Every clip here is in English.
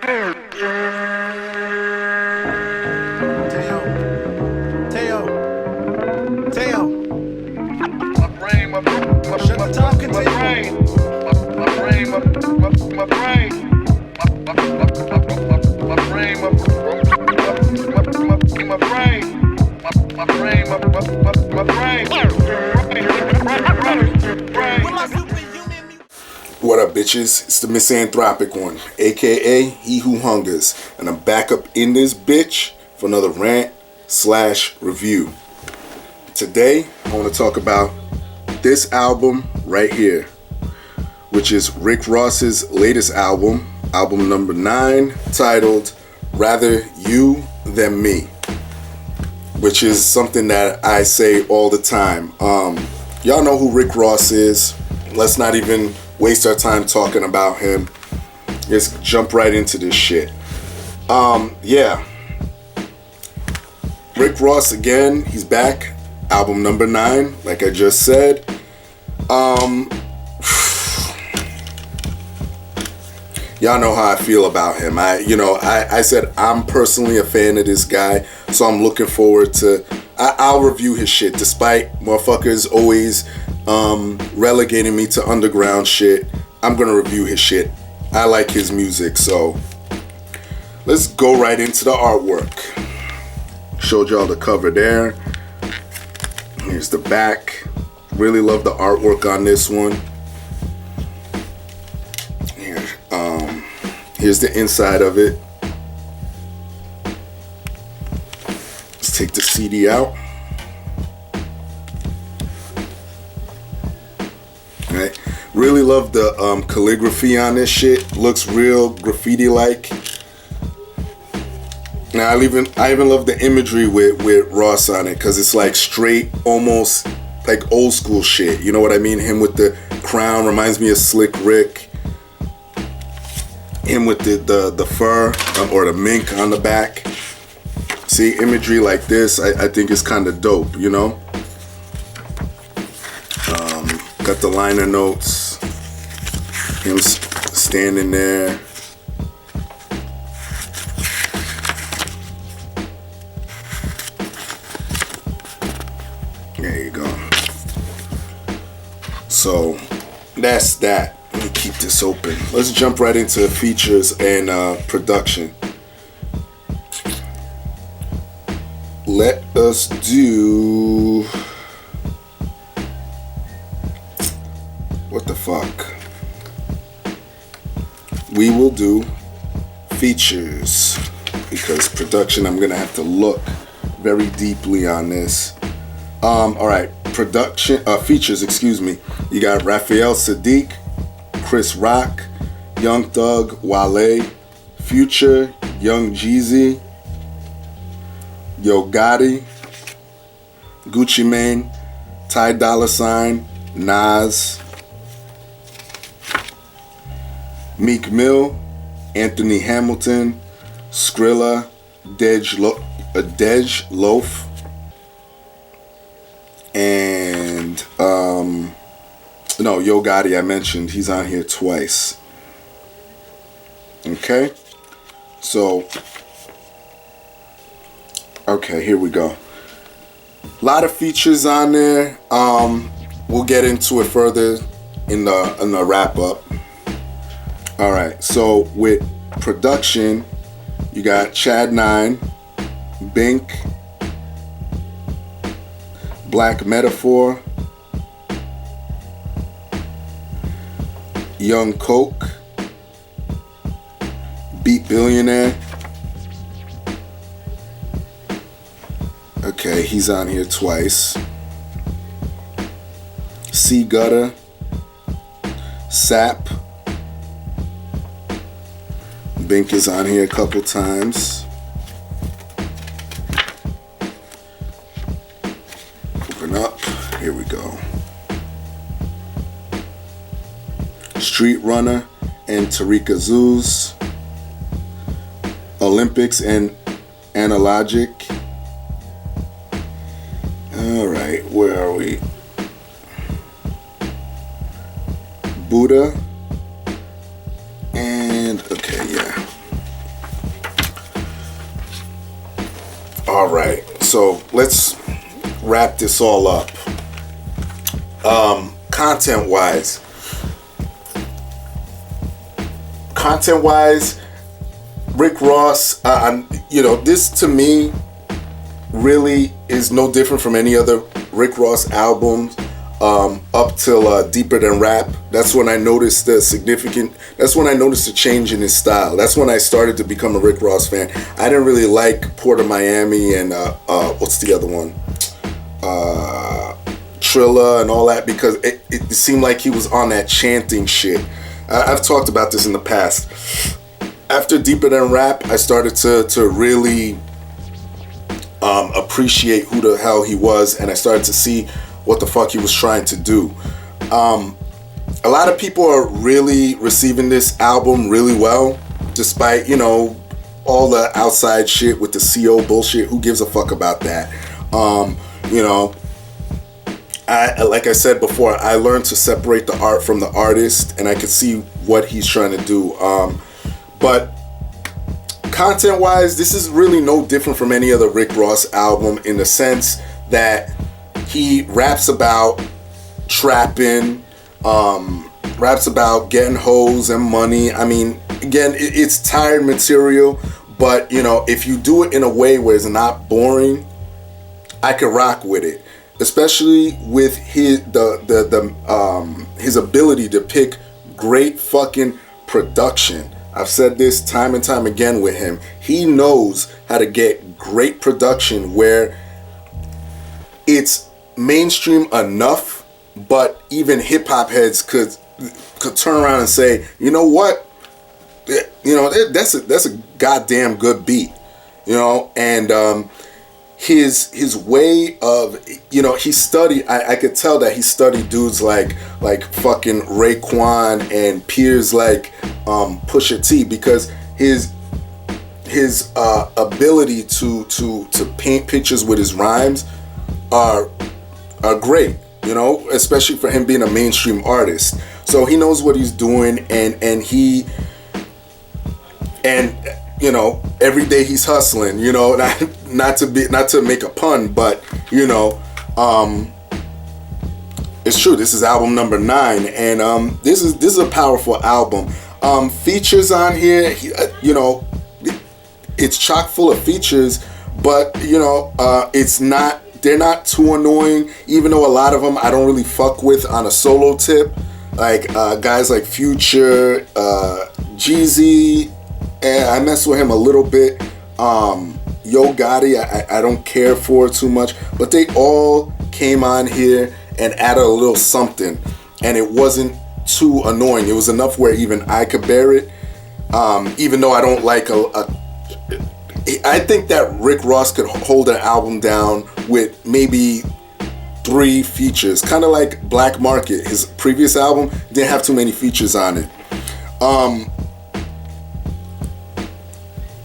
What up, bitches? It's the misanthropic one, aka He Who Hungers, and I'm back up in this bitch for another rant/review. Today, I want to talk about this album right here, which is Rick Ross's latest album number 9, titled Rather You Than Me, which is something that I say all the time. Y'all know who Rick Ross is. Let's not even waste our time talking about him. Let's jump right into this shit. Yeah. Rick Ross again, he's back. Album number 9, like I just said. Y'all know how I feel about him. I said I'm personally a fan of this guy, so I'm looking forward to. I'll review his shit, despite motherfuckers always relegating me to underground shit. I'm gonna review his shit. I like his music, so let's go right into the artwork. Showed y'all the cover there. Here's the back. Really love the artwork on this one. Here's the inside of it. Let's take the CD out. Right. Really love the calligraphy on this shit. Looks real graffiti-like. Now I even love the imagery with Ross on it, because it's like straight, almost like old school shit. You know what I mean? Him with the crown reminds me of Slick Rick. Him with the fur or the mink on the back. See, imagery like this, I think is kind of dope, you know? Got the liner notes. Him standing there. There you go. So, that's that. Let me keep this open. Let's jump right into features and production. Let us do... What the fuck? We will do features, because production, I'm gonna have to look very deeply on this. Alright, production, features, excuse me. You got Raphael Sadiq, Chris Rock, Young Thug, Wale, Future, Young Jeezy, Yo Gotti, Gucci Mane, Ty Dolla $ign, Nas, Meek Mill, Anthony Hamilton, Skrilla, Dej Loaf, and no, Yo Gotti, I mentioned, he's on here twice. Okay, so okay, here we go. A lot of features on there. We'll get into it further in the wrap up. All right, so with production, you got Chad 9, Bink, Black Metaphor, Young Coke, Beat Billionaire. Okay, he's on here twice. C Gutter, Sap. Bink is on here a couple times. Open up. Here we go. Street Runner and Tarika Zoos. Olympics and Analogic. Alright, where are we? Buddha. And, okay, yeah. right, so let's wrap this all up. Content wise, Rick Ross, this to me really is no different from any other Rick Ross album up till Deeper Than Rap. That's when I noticed that's when I noticed the change in his style. That's when I started to become a Rick Ross fan. I didn't really like Port of Miami and what's the other one? Trilla and all that, because it seemed like he was on that chanting shit. I've talked about this in the past. After Deeper Than Rap, I started to really appreciate who the hell he was, and I started to see what the fuck he was trying to do. A lot of people are really receiving this album really well, despite, all the outside shit with the CO bullshit. Who gives a fuck about that? Like I said before, I learned to separate the art from the artist, and I could see what he's trying to do. But content-wise, this is really no different from any other Rick Ross album in the sense that he raps about trapping, raps about getting hoes and money. I mean, again, it's tired material, but if you do it in a way where it's not boring, I can rock with it. Especially with his ability to pick great fucking production. I've said this time and time again with him. He knows how to get great production where it's mainstream enough, but even hip hop heads could turn around and say, you know what, that's a goddamn good beat, and his way of, he studied, I could tell that he studied dudes like fucking Raekwon and peers like Pusha T, because his ability to paint pictures with his rhymes are great, especially for him being a mainstream artist. So he knows what he's doing, and every day he's hustling, not to make a pun, but it's true. This is album number 9, and this is a powerful album. Features on here, it's chock full of features, but they're not too annoying, even though a lot of them I don't really fuck with on a solo tip, like guys like Future, Jeezy, and I mess with him a little bit. Yo Gotti, I don't care for too much, but they all came on here and added a little something, and it wasn't too annoying. It was enough where even I could bear it, even though I don't like I think that Rick Ross could hold an album down with maybe 3 features, kind of like Black Market. His previous album didn't have too many features on it.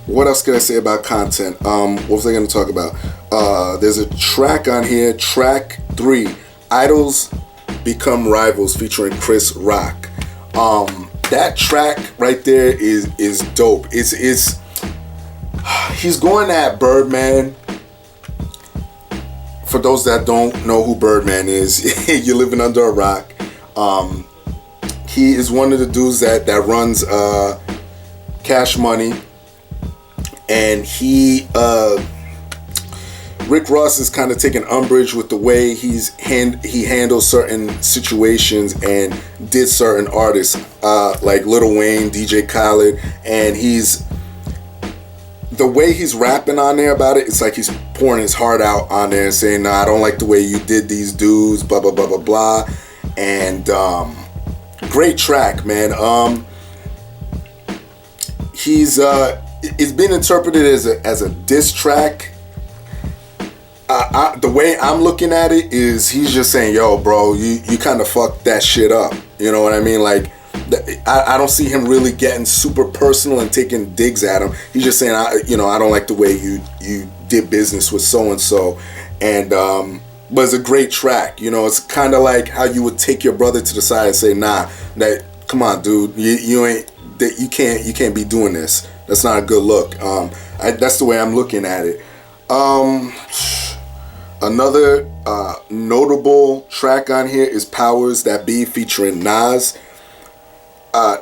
What else can I say about content? What was I going to talk about? There's a track on here, track 3, Idols Become Rivals, featuring Chris Rock. That track right there is dope. It's he's going at Birdman. For those that don't know who Birdman is, you're living under a rock. He is one of the dudes that runs Cash Money. And Rick Ross is kind of taking umbrage with the way he handles certain situations and did certain artists like Lil Wayne, DJ Khaled, and the way he's rapping on there about it, it's like he's pouring his heart out on there and saying, "Nah, I don't like the way you did these dudes, blah blah blah blah blah." And great track, man. It's been interpreted as a diss track. The way I'm looking at it is he's just saying, yo, bro, you kind of fucked that shit up. You know what I mean? Like, I don't see him really getting super personal and taking digs at him. He's just saying, I don't like the way you did business with so-and-so. And, but it's a great track. It's kind of like how you would take your brother to the side and say, nah, come on, dude, you can't be doing this. That's not a good look. That's the way I'm looking at it. Um, Another notable track on here is Powers That Be featuring Nas.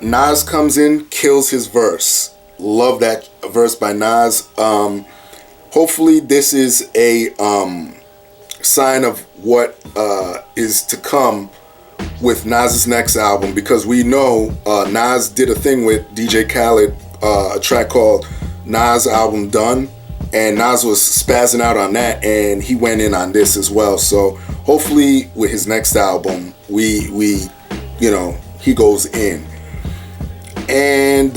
Nas comes in, kills his verse. Love that verse by Nas. Hopefully this is a sign of what is to come with Nas's next album, because we know Nas did a thing with DJ Khaled, a track called Nas Album Done, and Nas was spazzing out on that, and he went in on this as well. So hopefully with his next album, we he goes in. And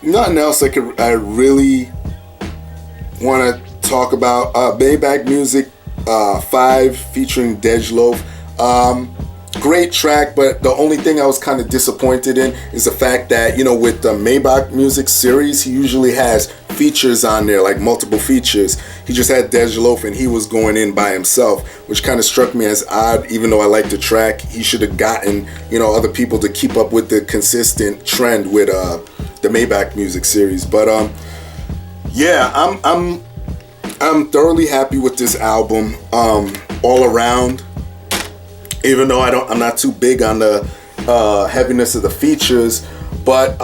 nothing else I really want to talk about. Maybach Music 5 featuring Dej Loaf. Great track, but the only thing I was kind of disappointed in is the fact that, with the Maybach Music series, he usually has features on there, like multiple features. He just had Dej Loaf and he was going in by himself, which kind of struck me as odd. Even though I like the track, he should have gotten, other people to keep up with the consistent trend with the Maybach Music series. But yeah, I'm thoroughly happy with this album all around. Even though I'm not too big on the heaviness of the features, but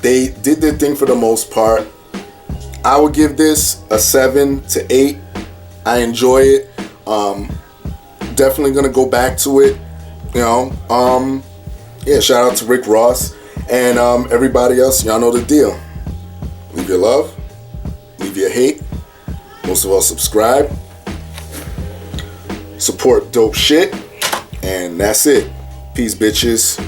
they did their thing for the most part. I would give this a 7 to 8. I enjoy it. Definitely gonna go back to it. Yeah. Shout out to Rick Ross and everybody else. Y'all know the deal. Leave your love. Leave your hate. Most of all, subscribe. Support dope shit. And that's it. Peace, bitches.